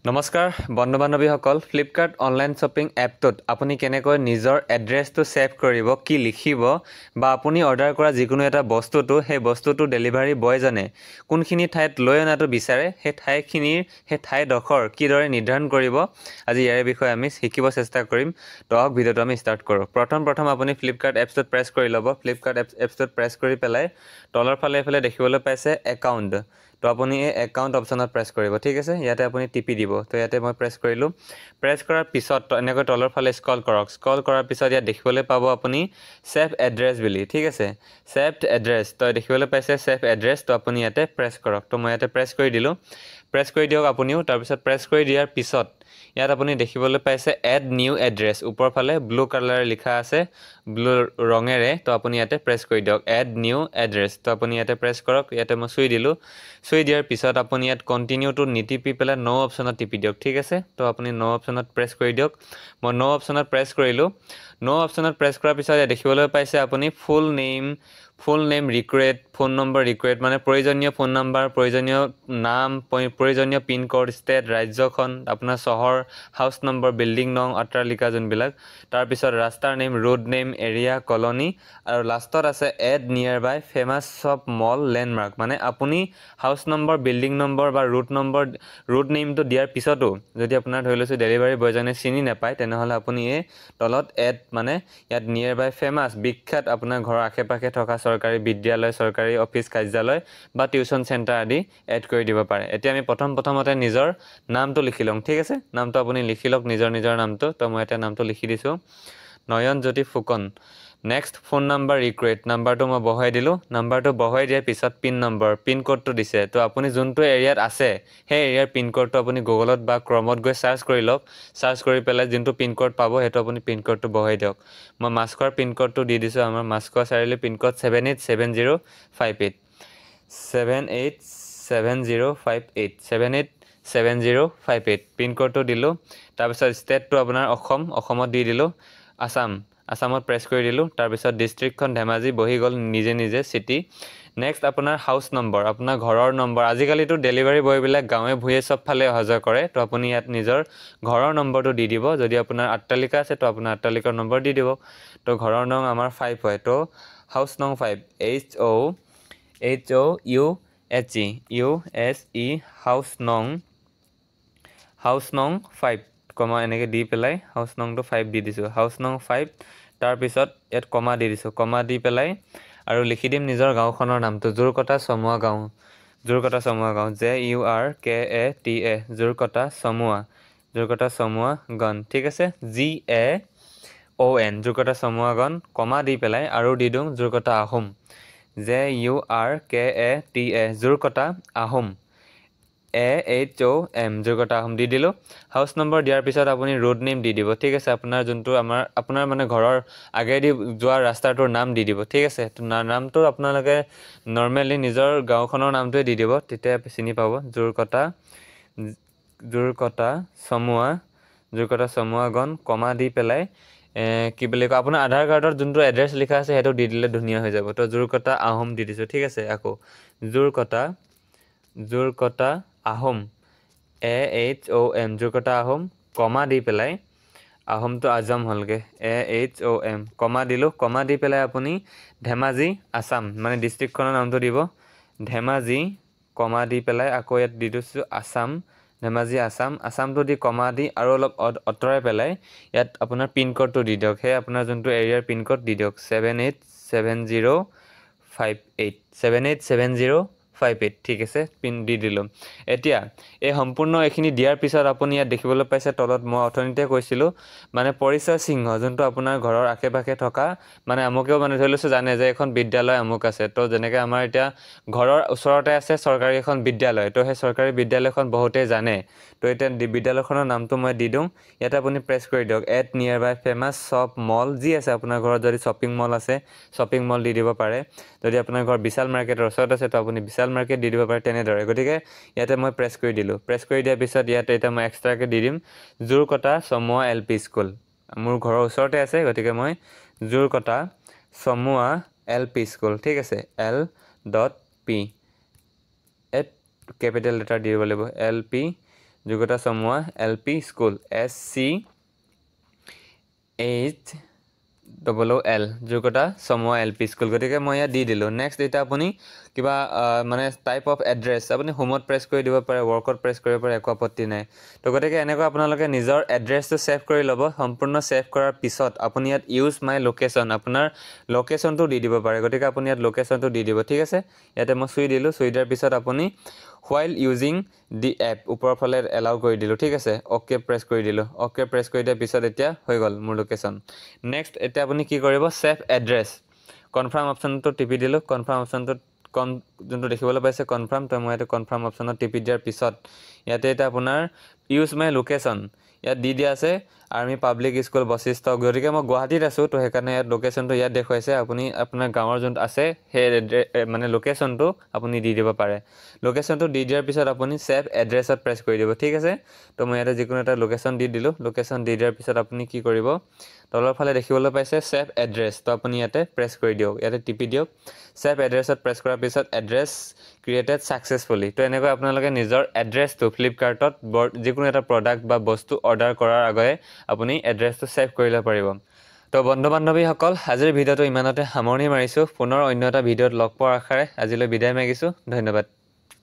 নমস্কাৰ বন্ধু বান্ধৱীসকল Flipkart online shopping এপটোত আপুনি কেনেকৈ নিজৰ এড্ৰেছটো ছেভ কৰিব কি লিখিব বা আপুনি অৰ্ডাৰ কৰা যিকোনো এটা বস্তুটো সেই বস্তুটো ডেলিভাৰী বয়জনে কোনখিনি ঠাইত লৈ অনাটো বিচাৰে সেই ঠাইডোখৰ কিদৰে নিৰ্ধাৰণ কৰিব আজি ইয়াৰ বিষয়ে আমি শিকিব চেষ্টা কৰিম তো আহক ভিডিঅ'টো আমি ষ্টাৰ্ট কৰোঁ প্ৰথম আপুনি ফ্লিপকাৰ্ট এপছটোত প্ৰেছ কৰি ল'ব ফ্লিপকাৰ্ট এপছটোত প্ৰেছ কৰি পেলাই তলৰ ফালে এইফালে দেখিবলৈ পাইছে একাউণ্ট তো আপুনি এই একাউণ্ট অপশ্যনত প্ৰেছ কৰিব ঠিক আছে ইয়াতে আপুনি টিপি দিব তো ইয়াতে মই প্ৰেছ কৰিলোঁ প্ৰেছ কৰাৰ পিছত এনেকৈ তলৰ ফালে স্ক্ৰল কৰক স্ক্ৰল কৰাৰ পিছত ইয়াত দেখিবলৈ পাব আপুনি ছেভ এড্ৰেছ বুলি ঠিক আছে ছেভড এড্ৰেছ তো দেখিবলৈ পাইছে ছেভ এড্ৰেছ তো আপুনি ইয়াতে প্ৰেছ কৰক তো মই ইয়াতে প্ৰেছ কৰি দিলোঁ প্ৰেছ কৰি দিয়ক আপুনিও তাৰপিছত প্ৰেছ কৰি দিয়াৰ পিছত ইয়াত আপুনি দেখিবলৈ পাইছে এড নিউ এড্ৰেছ ওপৰ ফালে ব্লু কালাৰ লিখা আছে ব্লু ৰঙেৰে তো আপুনি ইয়াতে প্ৰেছ কৰি দিয়ক এড নিউ এড্ৰেছ তো আপুনি ইয়াতে প্ৰেছ কৰক ইয়াতে মই চুই দিলোঁ চুই দিয়াৰ পিছত আপুনি ইয়াত কণ্টিনিউটো নিটিপি পেলাই ন অপশ্যনত টিপি দিয়ক ঠিক আছে তো আপুনি ন অপশ্যনত প্ৰেছ কৰি দিয়ক মই ন অপশ্যনত প্ৰেছ কৰিলোঁ ন অপশ্যনত প্ৰেছ কৰাৰ পিছত ইয়াত দেখিবলৈ পাইছে আপুনি ফুল নেম ৰিকুৱেট ফোন নম্বৰ ৰিকুৱেট মানে প্ৰয়োজনীয় ফোন নম্বৰ প্ৰয়োজনীয় নাম প্ৰয়োজনীয় পিনক'ড ষ্টেট ৰাজ্যখন আপোনাৰ চহৰ হাউচ নম্বৰ বিল্ডিং নং অট্টালিকা যোনবিলাক তাৰপিছত ৰাস্তাৰ name road name area colony আৰু লাষ্টত আছে এড নিয়াৰ বাই ফেমাছ শ্বপ মল লেণ্ডমাৰ্ক মানে আপুনি হাউচ নম্বৰ বিল্ডিং নম্বৰ বা ৰুট নেমটো দিয়াৰ পিছতো যদি আপোনাৰ ধৰি লৈছোঁ ডেলিভাৰী বয়জনে চিনি নাপায় তেনেহ'লে আপুনি এই তলত এড মানে ইয়াত নিয়াৰ বাই ফেমাছ বিখ্যাত আপোনাৰ ঘৰৰ আশে পাশে থকা চৰকাৰী বিদ্যালয় চৰকাৰী অফিচ কাৰ্যালয় বা টিউশ্যন চেণ্টাৰ আদি এড কৰি দিব পাৰে এতিয়া আমি প্ৰথমতে নিজৰ নামটো লিখি লওঁ ঠিক আছে নামটো আপুনি লিখি লওক নিজৰ নামটো তো মই এতিয়া নামটো লিখি দিছোঁ Nayanjyoti Phukan next phone number ৰিকুৱেট নাম্বাৰটো মই বহাই দিলোঁ নাম্বাৰটো বহাই দিয়াৰ পিছত পিনক'ডটো দিছে তো আপুনি যোনটো এৰিয়াত আছে সেই এৰিয়াৰ পিনক'ডটো আপুনি গুগলত বা ক্ৰমত গৈ চাৰ্চ কৰি লওক চাৰ্চ কৰি পেলাই যোনটো পিনক'ড পাব সেইটো আপুনি পিনক'ডটো বহাই দিয়ক মই মাছখোৱাৰ পিনক'ডটো দি দিছোঁ আমাৰ মাছখোৱা চাৰিআলি পিনক'ড 787058 787058 পিনক'ডটো দিলোঁ তাৰপিছত ষ্টেটটো আপোনাৰ অসমত দি দিলোঁ আসামত প্ৰেছ কৰি দিলোঁ তাৰপিছত ডিষ্ট্ৰিক্টখন ধেমাজি বহি গ'ল নিজে চিটি নেক্সট আপোনাৰ হাউচ নম্বৰ আপোনাৰ ঘৰৰ নম্বৰ আজিকালিতো ডেলিভাৰী বয়বিলাক গাঁৱে ভূঞে চব ফালে অহা যোৱা কৰে তো আপুনি ইয়াত নিজৰ ঘৰৰ নম্বৰটো দি দিব যদি আপোনাৰ অট্টালিকা আছে তো আপোনাৰ অট্টালিকাৰ নম্বৰ দি দিব তো ঘৰৰ নং আমাৰ 5 হয় তো হাউচ নং 5 HOUSE হাউচ নং 5 কমা এনেকৈ দি পেলাই হাউচ নংটো 5 দি দিছোঁ হাউচ নং 5 তাৰপিছত ইয়াত কমা দি দিছোঁ কমা দি পেলাই আৰু লিখি দিম নিজৰ গাঁওখনৰ নামটো জোৰকটা চমুৱা গাঁও JURKATA চমুৱা গণ ঠিক আছে GAON জোৰকটা চমুৱা গণ কমা দি পেলাই আৰু দি দিওঁ জোৰকটা আহোম JURKATA জোৰকটা আহোম AHOM জোৰকটা আহোম দি দিলোঁ হাউচ নম্বৰ দিয়াৰ পিছত আপুনি ৰোড নেম দি দিব ঠিক আছে আপোনাৰ যোনটো আপোনাৰ মানে ঘৰৰ আগেদি যোৱা ৰাস্তাটোৰ নাম দি দিব ঠিক আছে নামটো আপোনালোকে নৰ্মেলি নিজৰ গাঁওখনৰ নামটোৱে দি দিব তেতিয়া চিনি পাব জোৰকটা চমুৱা গণ কমা দি পেলাই কি বুলি কয় আপোনাৰ আধাৰ কাৰ্ডত যোনটো এড্ৰেছ লিখা আছে সেইটো দি দিলে ধুনীয়া হৈ যাব তো জোৰকটা আহোম দি দিছোঁ ঠিক আছে আকৌ জোৰকটা আহোম AHOM জোৰকটা আহোম কমা দি পেলাই আহোমটো আজম হ'লগৈ AHOM কমা দিলোঁ কমা দি পেলাই আপুনি ধেমাজি আসাম মানে ডিষ্ট্ৰিক্টখনৰ নামটো দিব ধেমাজি কমা দি পেলাই আকৌ ইয়াত দি দিছোঁ ধেমাজি আসামটো দি কমা দি আৰু অলপ আঁতৰাই পেলাই ইয়াত আপোনাৰ পিনক'ডটো দি দিয়ক সেই আপোনাৰ যোনটো এৰিয়াৰ পিনক'ড দি দিয়ক 787058 ঠিক আছে পিন দি দিলোঁ এতিয়া এই সম্পূৰ্ণ এইখিনি দিয়াৰ পিছত আপুনি ইয়াত দেখিবলৈ পাইছে তলত মই অথনিতে কৈছিলোঁ মানে পৰিচয় চিহ্ন যোনটো আপোনাৰ ঘৰৰ আশে পাশে থকা মানে আমুকেও মানে ধৰি লৈছোঁ জানে যে এখন বিদ্যালয় আমুক আছে তো যেনেকৈ আমাৰ এতিয়া ঘৰৰ ওচৰতে আছে চৰকাৰী এখন বিদ্যালয় তো সেই চৰকাৰী বিদ্যালয়খন বহুতেই জানে তো এতিয়া বিদ্যালয়খনৰ নামটো মই দি দিওঁ ইয়াতে আপুনি প্ৰেছ কৰি দিয়ক এড নিয়াৰ বাই ফেমাছ শ্বপ মল যি আছে আপোনাৰ ঘৰত যদি শ্বপিং মল আছে শ্বপিং মল দি দিব পাৰে যদি আপোনাৰ ঘৰ বিশাল মাৰ্কেটৰ ওচৰত আছে তো আপুনি বিশাল মাৰ্কেট দি দিব পাৰে তেনেদৰে গতিকে ইয়াতে মই প্ৰেছ কৰি দিলোঁ প্ৰেছ কৰি দিয়াৰ পিছত ইয়াতে এতিয়া মই এক্সট্ৰাকৈ দি দিম জোৰকটা চমুৱা LP স্কুল মোৰ ঘৰৰ ওচৰতে আছে গতিকে মই জোৰকটা চমুৱা LP স্কুল ঠিক আছে L.P কেপিটেল লেটাৰ দি দিব লাগিব LP যোগ্যতা চমুৱা LP স্কুল SCHOOL যোগ্যতা চমুৱা LP স্কুল গতিকে মই ইয়াত দি দিলোঁ নেক্সট এতিয়া আপুনি কিবা মানে টাইপ অফ এড্ৰেছ আপুনি হোমত প্ৰেছ কৰি দিব পাৰে ৱৰ্কত প্ৰেছ কৰিব পাৰে একো আপত্তি নাই তো গতিকে এনেকৈ আপোনালোকে নিজৰ এড্ৰেছটো ছেভ কৰি ল'ব সম্পূৰ্ণ ছেভ কৰাৰ পিছত আপুনি ইয়াত ইউজ মাই লোকেশ্যন আপোনাৰ লোকেশ্যনটো দি দিব পাৰে গতিকে আপুনি ইয়াত লোকেশ্যনটো দি দিব ঠিক আছে ইয়াতে মই চুই দিলোঁ চুই দিয়াৰ পিছত আপুনি while using the app ওপৰৰ ফালে এলাউ কৰি দিলোঁ ঠিক আছে অ'কে প্ৰেছ কৰি দিলোঁ অ'কে প্ৰেছ কৰি দিয়াৰ পিছত এতিয়া হৈ গ'ল মোৰ লোকেশ্যন নেক্সট এতিয়া আপুনি কি কৰিব ছেভ এড্ৰেছ কনফাৰ্ম অপশ্যনটো টিপি দিলোঁ কনফাৰ্ম অপশ্যনটোত যোনটো দেখিবলৈ পাইছে কনফাৰ্ম তো মই ইয়াতে কনফাৰ্ম অপশ্যনত টিপি দিয়াৰ পিছত ইয়াতে এতিয়া আপোনাৰ ইউজ মাই লোকেশ্যন ইয়াত দি দিয়া আছে আৰ্মি পাব্লিক স্কুল বশিষ্ঠ গতিকে মই গুৱাহাটীত আছোঁ তো সেইকাৰণে ইয়াত লোকেশ্যনটো ইয়াত দেখুৱাইছে আপুনি আপোনাৰ গাঁৱৰ যোনটো আছে সেই মানে লোকেশ্যনটো আপুনি দি দিব পাৰে লোকেশ্যনটো দি দিয়াৰ পিছত আপুনি ছেভ এড্ৰেছত প্ৰেছ কৰি দিব ঠিক আছে তো মই ইয়াতে যিকোনো এটা লোকেশ্যন দি দিলোঁ লোকেশ্যন দি দিয়াৰ পিছত আপুনি কি কৰিব তলৰ ফালে দেখিবলৈ পাইছে ছেভ এড্ৰেছ তো আপুনি ইয়াতে প্ৰেছ কৰি দিয়ক ইয়াতে টিপি দিয়ক ছেভ এড্ৰেছত প্ৰেছ কৰাৰ পিছত এড্ৰেছ ক্ৰিয়েটেড ছাকচেছফুলি তো এনেকৈ আপোনালোকে নিজৰ এড্ৰেছটো ফ্লিপকাৰ্টত যিকোনো এটা প্ৰডাক্ট বা বস্তু অৰ্ডাৰ কৰাৰ আগতে আপুনি এড্ৰেছটো ছেভ কৰি ল'ব পাৰিব তো বন্ধু বান্ধৱীসকল আজিৰ ভিডিঅ'টো ইমানতে সামৰণি মাৰিছোঁ পুনৰ অন্য এটা ভিডিঅ'ত লগ পোৱাৰ আশাৰে আজিলৈ বিদায় মাগিছোঁ ধন্যবাদ